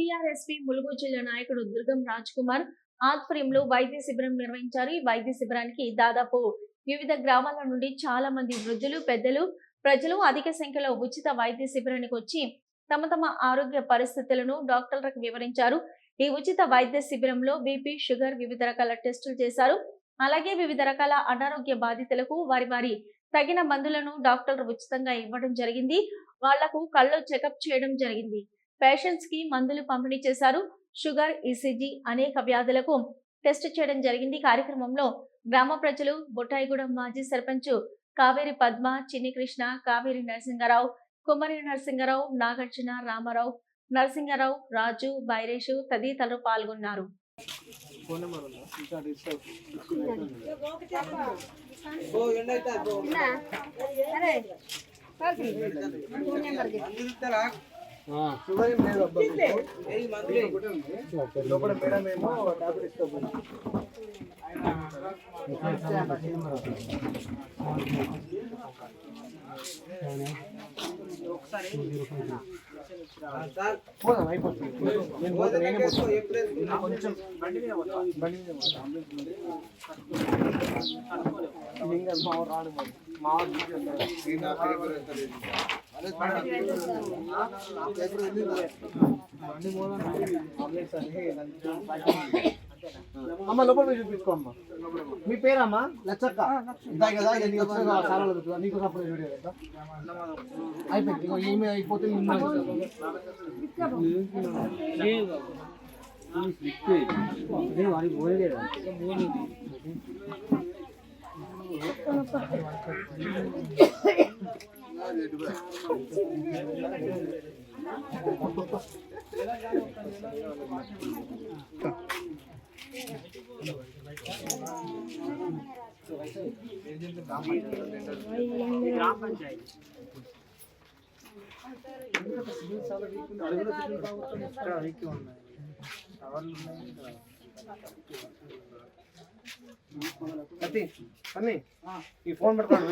TRSP Mulugu జిల్లా నాయకుడు దుర్గం రాజ్ కుమార్ ఆధ్వర్యంలో వైద్య శిబిరం నిర్వహించారు. ఈ వైద్య శిబిరానికి దాదాపు వివిధ గ్రామాల నుండి చాలా మంది వృద్ధులు, పెద్దలు, ప్రజలు అధిక సంఖ్యలో ఉచిత వైద్య శిబిరానికి వచ్చి తమ ఆరోగ్య పరిస్థితులను డాక్టర్లకు వివరించారు. ఈ ఉచిత వైద్య శిబిరంలో బీపీ, షుగర్, వివిధ రకాల టెస్టులు చేశారు. అలాగే వివిధ రకాల అనారోగ్య బాధితులకు వారి తగిన మందులను డాక్టర్లు ఉచితంగా ఇవ్వడం జరిగింది. వాళ్లకు కళ్ళు చెకప్ చేయడం జరిగింది. పేషెంట్స్ కి మందులు పంపిణీ చేశారు. షుగర్, ఈసీజీ అనేక వ్యాధులకు టెస్ట్ చేయడం జరిగింది. కార్యక్రమంలో గ్రామ ప్రజలు, బొట్టాయిగూడెం మాజీ సర్పంచ్ కావేరి పద్మ, చిన్ని కృష్ణ, కావేరి నరసింగరావు, కుమారి నరసింగరావు, నాగార్జున, రామారావు, నరసింగరావు, రాజు, బైరేషు తదితరులు పాల్గొన్నారు. అమ్మ లోపల మీరు చూపించుకోమ్మా. మీ పేరమ్మా? లచ్చక్క. ఇందాక కదా నీకు సపోర్ట్ వీడియో కదా అయిపోయింది. ఈమె అయిపోతే గ్రామ పంచాయతీ ఈ ఫోన్ పెడతాను.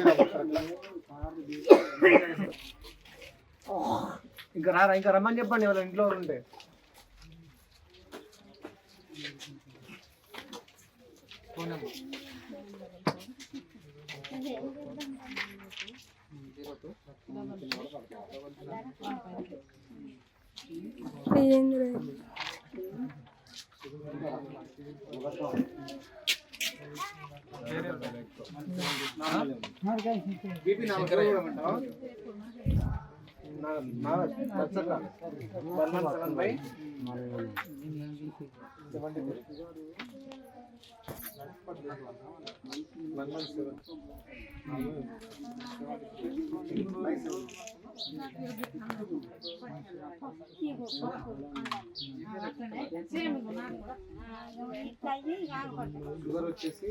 ఇంకా రారా, ఇంకా రమ్మని చెప్పండి వాళ్ళ ఇంట్లో ఉంటే. షుగర్ వచ్చేసి